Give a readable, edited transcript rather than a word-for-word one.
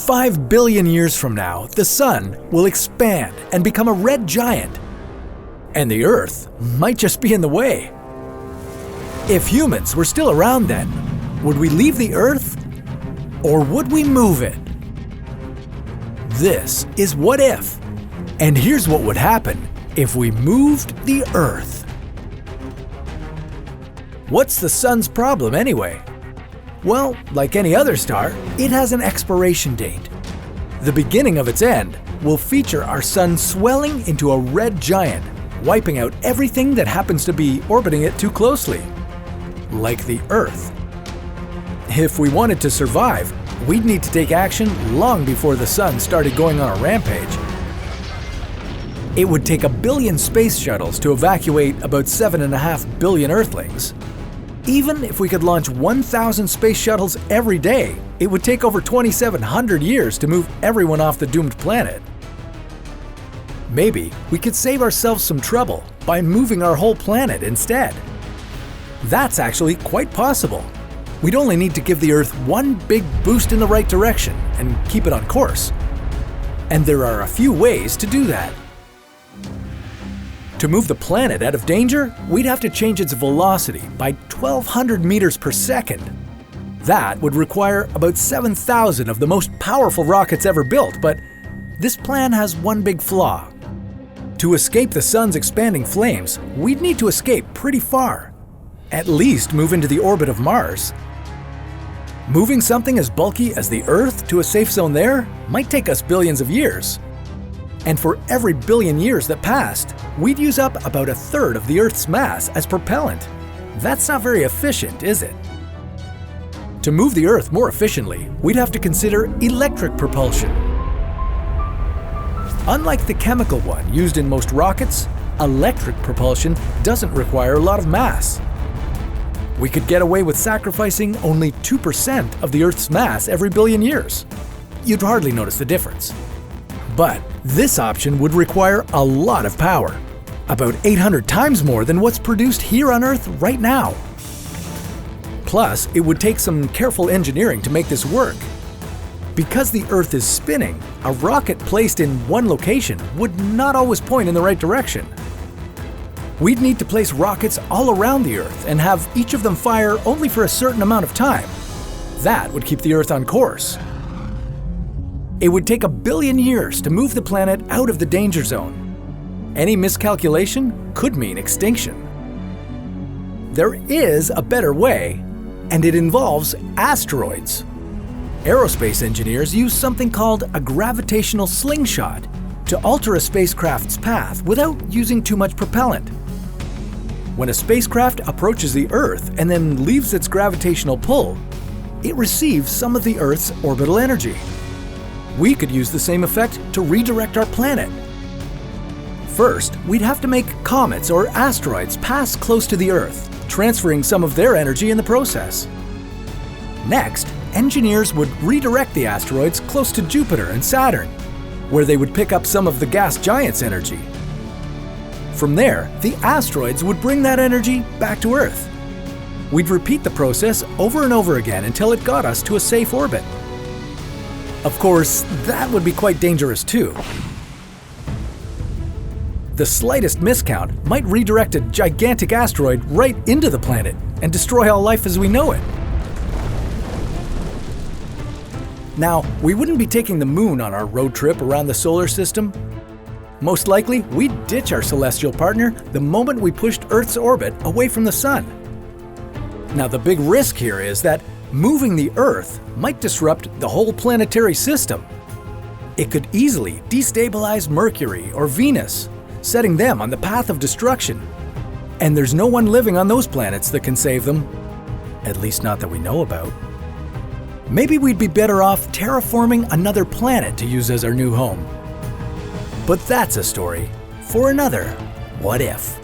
5 billion years from now, the Sun will expand and become a red giant. And the Earth might just be in the way. If humans were still around then, would we leave the Earth? Or would we move it? This is What If. And here's what would happen if we moved the Earth. What's the Sun's problem anyway? Well, like any other star, it has an expiration date. The beginning of its end will feature our Sun swelling into a red giant, wiping out everything that happens to be orbiting it too closely, like the Earth. If we wanted to survive, we'd need to take action long before the Sun started going on a rampage. It would take 1 billion space shuttles to evacuate about 7.5 billion Earthlings. Even if we could launch 1,000 space shuttles every day, it would take over 2,700 years to move everyone off the doomed planet. Maybe we could save ourselves some trouble by moving our whole planet instead. That's actually quite possible. We'd only need to give the Earth one big boost in the right direction and keep it on course. And there are a few ways to do that. To move the planet out of danger, we'd have to change its velocity by 1,200 meters per second. That would require about 7,000 of the most powerful rockets ever built, but this plan has one big flaw. To escape the Sun's expanding flames, we'd need to escape pretty far. At least move into the orbit of Mars. Moving something as bulky as the Earth to a safe zone there might take us billions of years. And for every billion years that passed, we'd use up about 1/3 of the Earth's mass as propellant. That's not very efficient, is it? To move the Earth more efficiently, we'd have to consider electric propulsion. Unlike the chemical one used in most rockets, electric propulsion doesn't require a lot of mass. We could get away with sacrificing only 2% of the Earth's mass every billion years. You'd hardly notice the difference. But this option would require a lot of power, about 800 times more than what's produced here on Earth right now. Plus, it would take some careful engineering to make this work. Because the Earth is spinning, a rocket placed in one location would not always point in the right direction. We'd need to place rockets all around the Earth and have each of them fire only for a certain amount of time. That would keep the Earth on course. It would take 1 billion years to move the planet out of the danger zone. Any miscalculation could mean extinction. There is a better way, and it involves asteroids. Aerospace engineers use something called a gravitational slingshot to alter a spacecraft's path without using too much propellant. When a spacecraft approaches the Earth and then leaves its gravitational pull, it receives some of the Earth's orbital energy. We could use the same effect to redirect our planet. First, we'd have to make comets or asteroids pass close to the Earth, transferring some of their energy in the process. Next, engineers would redirect the asteroids close to Jupiter and Saturn, where they would pick up some of the gas giants' energy. From there, the asteroids would bring that energy back to Earth. We'd repeat the process over and over again until it got us to a safe orbit. Of course, that would be quite dangerous too. The slightest miscount might redirect a gigantic asteroid right into the planet and destroy all life as we know it. Now, we wouldn't be taking the moon on our road trip around the solar system. Most likely, we'd ditch our celestial partner the moment we pushed Earth's orbit away from the Sun. Now, the big risk here is that moving the Earth might disrupt the whole planetary system. It could easily destabilize Mercury or Venus, setting them on the path of destruction. And there's no one living on those planets that can save them, at least not that we know about. Maybe we'd be better off terraforming another planet to use as our new home. But that's a story for another What If.